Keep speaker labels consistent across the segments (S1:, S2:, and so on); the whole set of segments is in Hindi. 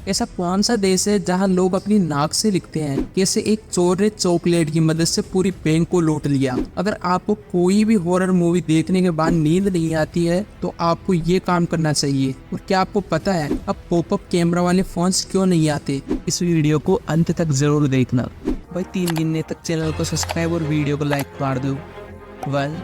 S1: ऐसा कौन सा देश है जहां लोग अपनी नाक से लिखते हैं कैसे एक चोर ने चॉकलेट की मदद से पूरी बैंक को लूट लिया। अगर आपको कोई भी हॉरर मूवी देखने के बाद नींद नहीं आती है तो आपको ये काम करना चाहिए। और क्या आपको पता है अब पॉपअप कैमरा वाले फोन्स क्यों नहीं आते? इस वीडियो को अंत तक जरूर देखना। भाई 3 गिनने तक चैनल को सब्सक्राइब और वीडियो को लाइक मार दो। 1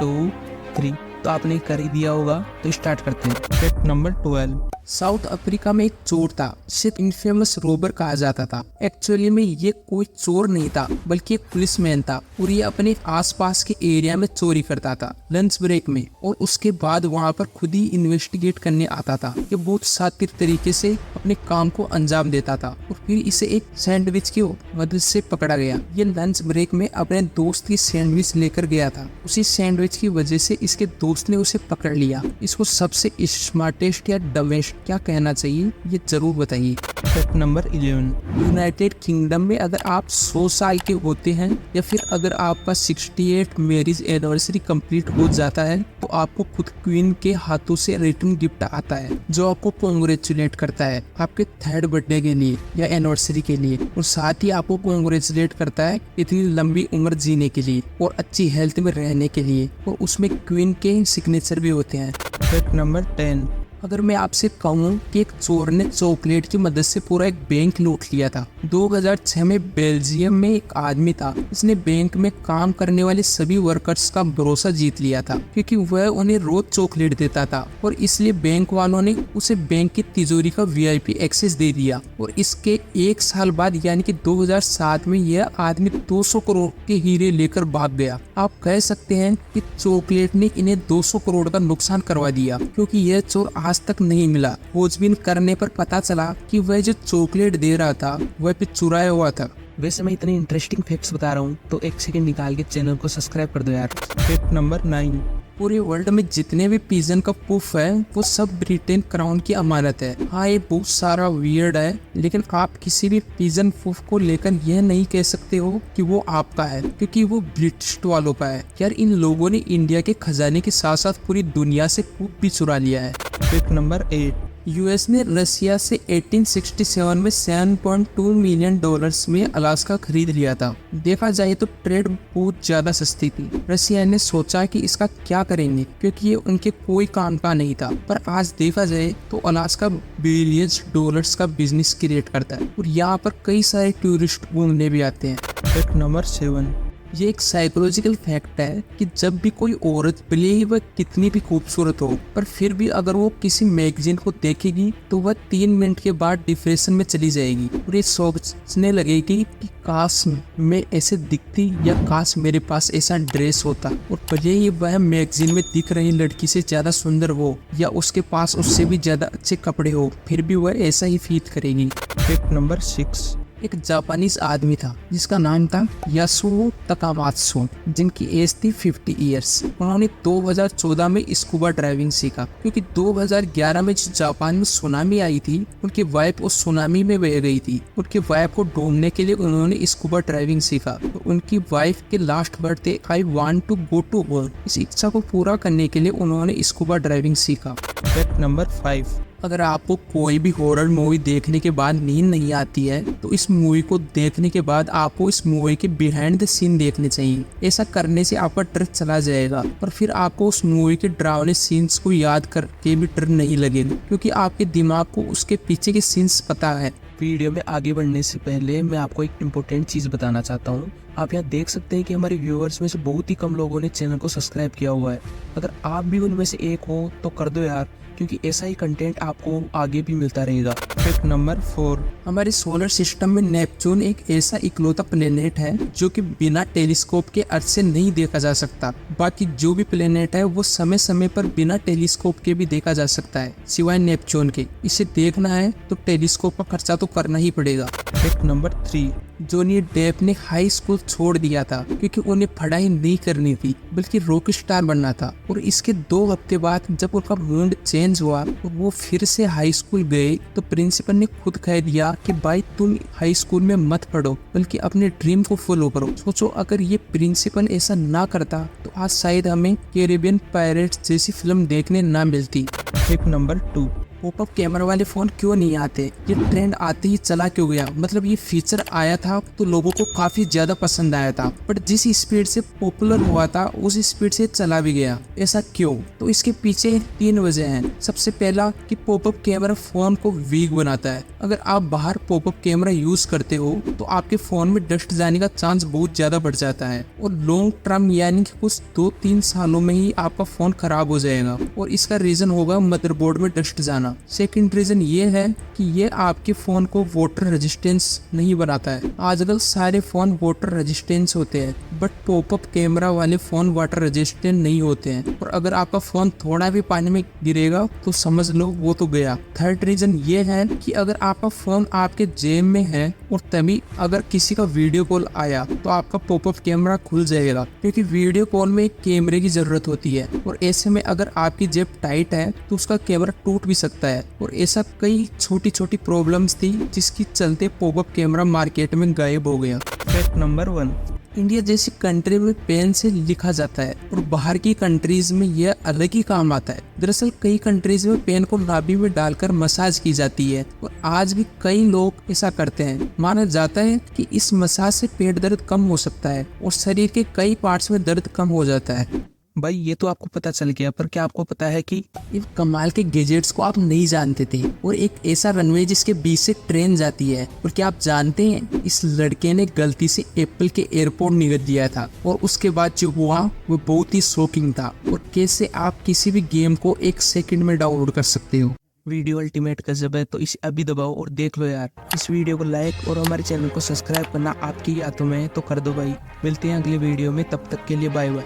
S1: 2 3 तो आपने कर ही दिया होगा, तो स्टार्ट करते हैं। Fact number 12। साउथ अफ्रीका में एक चोर था, जिसे इनफेमस रोबर कहा जाता था। एक्चुअली में ये कोई चोर नहीं था बल्कि एक पुलिसमैन था और ये अपने आसपास के एरिया में चोरी करता था लंच ब्रेक में, और उसके बाद वहाँ पर खुद ही इन्वेस्टिगेट करने आता था। ये बहुत शातिर तरीके से अपने काम को अंजाम देता था और फिर इसे एक सैंडविच की मदद से पकड़ा गया। ये लंच ब्रेक में अपने दोस्त की सैंडविच लेकर गया था। उसी सैंडविच की वजह से इसके दोस्त ने उसे पकड़ लिया। इसको सबसे स्मार्टेस्ट या डमेस्ट क्या कहना चाहिए ये जरूर बताइए। Fact number 11। यूनाइटेड किंगडम में अगर आप 100 साल के होते हैं या फिर अगर आपका 68 मैरिज एनिवर्सरी कंप्लीट हो जाता है तो आपको खुद क्वीन के हाथों से रिटर्न गिफ्ट आता है जो आपको कांग्रेचुलेट करता है आपके 3rd बर्थडे के लिए या एनिवर्सरी के लिए, और साथ ही आपको कांग्रेचुलेट करता है इतनी लंबी उम्र जीने के लिए और अच्छी हेल्थ में रहने के लिए, और उसमें क्वीन के सिग्नेचर भी होते हैं। Fact number 10। अगर मैं आपसे कहूँ कि एक चोर ने चॉकलेट की मदद से पूरा एक बैंक लूट लिया था। 2006 में बेल्जियम में एक आदमी था, इसने बैंक में काम करने वाले सभी वर्कर्स का भरोसा जीत लिया था क्योंकि वह उन्हें रोज चॉकलेट देता था, और इसलिए बैंक वालों ने उसे बैंक की तिजोरी का VIP एक्सेस दे दिया। और इसके 1 साल बाद यानी कि 2007 में यह आदमी 200 करोड़ के हीरे लेकर भाग गया। आप कह सकते हैं कि चॉकलेट ने इन्हें 200 करोड़ का नुकसान करवा दिया क्योंकि यह चोर आज तक नहीं मिला। खोजबीन करने पर पता चला कि वह जो चॉकलेट दे रहा था वह भी चुराया हुआ था। वैसे मैं इतने इंटरेस्टिंग फैक्ट्स बता रहा हूँ तो 1 सेकंड निकाल के चैनल को सब्सक्राइब कर दो यार। Fact number 9। पूरे वर्ल्ड में जितने भी पिजन का पुफ है वो सब ब्रिटेन क्राउन की अमानत है। हाँ ये बहुत सारा वियर्ड है, लेकिन आप किसी भी पिजन पुफ को लेकर यह नहीं कह सकते हो कि वो आपका है क्योंकि वो ब्रिटिश वालों का है। यार इन लोगों ने इंडिया के खजाने के साथ साथ पूरी दुनिया से पुफ भी चुरा लिया है। Fact number 8। यूएस ने रशिया से 1867 में $7.2 मिलियन में अलास्का खरीद लिया था। देखा जाए तो ट्रेड बहुत ज्यादा सस्ती थी। रशिया ने सोचा कि इसका क्या करेंगे क्योंकि ये उनके कोई काम का नहीं था, पर आज देखा जाए तो अलास्का बिलियंस डॉलर्स का बिजनेस क्रिएट करता है और यहाँ पर कई सारे टूरिस्ट घूमने भी आते हैं। Fact number 7। ये एक साइकोलॉजिकल फैक्ट है कि जब भी कोई औरत भले ही वह कितनी भी खूबसूरत हो पर फिर भी अगर वो किसी मैगजीन को देखेगी तो वह 3 मिनट के बाद डिप्रेशन में चली जाएगी और ये सोचने लगेगी कि काश मैं ऐसे दिखती या काश मेरे पास ऐसा ड्रेस होता, और भले ही वह मैगजीन में दिख रही लड़की से ज्यादा सुंदर हो या उसके पास उससे भी ज्यादा अच्छे कपड़े हो फिर भी वह ऐसा ही फील करेगी। Fact number 6। एक जापानीज आदमी था जिसका नाम था यासुओ तकामात्सु, जिनकी एज थी 50 इयर्स। उन्होंने 2014 में स्कूबा ड्राइविंग सीखा क्योंकि 2011 में जापान में सुनामी आई थी, उनकी वाइफ उस सुनामी में बह गई थी। उनकी वाइफ को ढूंढने के लिए उन्होंने स्कूबा ड्राइविंग सीखा। तो उनकी वाइफ के last birthday I want to go to world, इस इच्छा को पूरा करने के लिए उन्होंने स्कूबा ड्राइविंग सीखा। Fact number 5। अगर आपको कोई भी हॉरर मूवी देखने के बाद नींद नहीं आती है तो इस मूवी को देखने के बाद आपको इस मूवी के बिहाइंड द सीन देखने चाहिए। ऐसा करने से आपका डर चला जाएगा और फिर आपको उस मूवी के डरावने सीन्स को याद करके भी डर नहीं लगेगा क्योंकि आपके दिमाग को उसके पीछे के सीन्स पता है। वीडियो में आगे बढ़ने से पहले मैं आपको एक इम्पोर्टेंट चीज़ बताना चाहता हूँ। आप यहाँ देख सकते हैं कि हमारे व्यूअर्स में से बहुत ही कम लोगों ने चैनल को सब्सक्राइब किया हुआ है। अगर आप भी उनमें से एक हो तो कर दो यार, क्योंकि ऐसा ही कंटेंट आपको आगे भी मिलता रहेगा। Fact number 4। हमारे सोलर सिस्टम में नेपच्यून एक ऐसा इकलौता प्लेनेट है जो कि बिना टेलीस्कोप के अर्थ से नहीं देखा जा सकता। बाकी जो भी प्लेनेट है वो समय समय पर बिना टेलीस्कोप के भी देखा जा सकता है सिवाय नेपच्यून के। इसे देखना है तो टेलीस्कोप का खर्चा तो करना ही पड़ेगा। Fact number 3। जॉनी डेप ने हाई स्कूल छोड़ दिया था क्योंकि उन्हें पढ़ाई नहीं करनी थी बल्कि रॉक स्टार बनना था, और इसके 2 हफ्ते बाद जब उनका मूड चेंज हुआ और वो फिर से हाई स्कूल गए तो प्रिंसिपल ने खुद कह दिया कि भाई तुम हाई स्कूल में मत पढ़ो बल्कि अपने ड्रीम को फॉलो करो। सोचो अगर ये प्रिंसिपल ऐसा ना करता तो आज शायद हमें कैरिबियन पायरेट्स जैसी फिल्म देखने ना मिलती। Fact number 2। पॉपअप कैमरा वाले फोन क्यों नहीं आते, ये ट्रेंड आते ही चला क्यों गया। मतलब ये फीचर आया था तो लोगों को काफी ज्यादा पसंद आया था, बट जिस स्पीड से पॉपुलर हुआ था उस स्पीड से चला भी गया। ऐसा क्यों? तो इसके पीछे 3 वजह हैं। सबसे पहला कि पॉपअप कैमरा फोन को वीक बनाता है। अगर आप बाहर पॉपअप कैमरा यूज करते हो तो आपके फोन में डस्ट जाने का चांस बहुत ज्यादा बढ़ जाता है और लॉन्ग टर्म यानी कि कुछ 2-3 सालों में ही आपका फोन खराब हो जाएगा। और इसका रीजन होगा मदरबोर्ड में डस्ट जाना। सेकंड रीजन ये है कि ये आपके फोन को वाटर रेजिस्टेंस नहीं बनाता है। आजकल सारे फोन वाटर रेजिस्टेंस होते हैं, बट पॉपअप कैमरा वाले फोन वाटर रेजिस्टेंट नहीं होते हैं। और अगर आपका फोन थोड़ा भी पानी में गिरेगा तो समझ लो वो तो गया। थर्ड रीजन ये है कि अगर आपका फोन आपके जेब में है और तभी अगर किसी का वीडियो कॉल आया तो आपका पॉपअप कैमरा खुल जाएगा, क्योंकि वीडियो कॉल में एक कैमरे की जरूरत होती है। और ऐसे में अगर आपकी जेब टाइट है तो उसका कैमरा टूट भी सकता है। और ऐसा कई छोटी छोटी प्रॉब्लम्स थी जिसकी चलते पॉपअप कैमरा मार्केट में गायब हो गया।
S2: फैक्ट नंबर 1,
S1: इंडिया जैसी कंट्री में पेन से लिखा जाता है और बाहर की कंट्रीज में यह अलग ही काम आता है। दरअसल कई कंट्रीज में पेन को नाभि में डालकर मसाज की जाती है और आज भी कई लोग ऐसा करते हैं। माना जाता है कि इस मसाज से पेट दर्द कम हो सकता है और शरीर के कई पार्ट्स में दर्द कम हो जाता है।
S2: भाई ये तो आपको पता चल गया, पर क्या आपको पता है कि
S1: इन कमाल के गैजेट्स को आप नहीं जानते थे? और एक ऐसा रनवे जिसके बीच से ट्रेन जाती है। और क्या आप जानते हैं इस लड़के ने गलती से एप्पल के एयरपोर्ट निगल दिया था और उसके बाद जो हुआ वो बहुत ही शॉकिंग था। और कैसे आप किसी भी गेम को 1 सेकंड में डाउनलोड कर सकते हो।
S2: वीडियो अल्टीमेट गजब है, तो इसे अभी दबाओ और देख लो यार। इस वीडियो को लाइक और हमारे चैनल को सब्सक्राइब करना आपकी हाथों में है, तो कर दो भाई। मिलते हैं अगले वीडियो में, तब तक के लिए बाय बाय।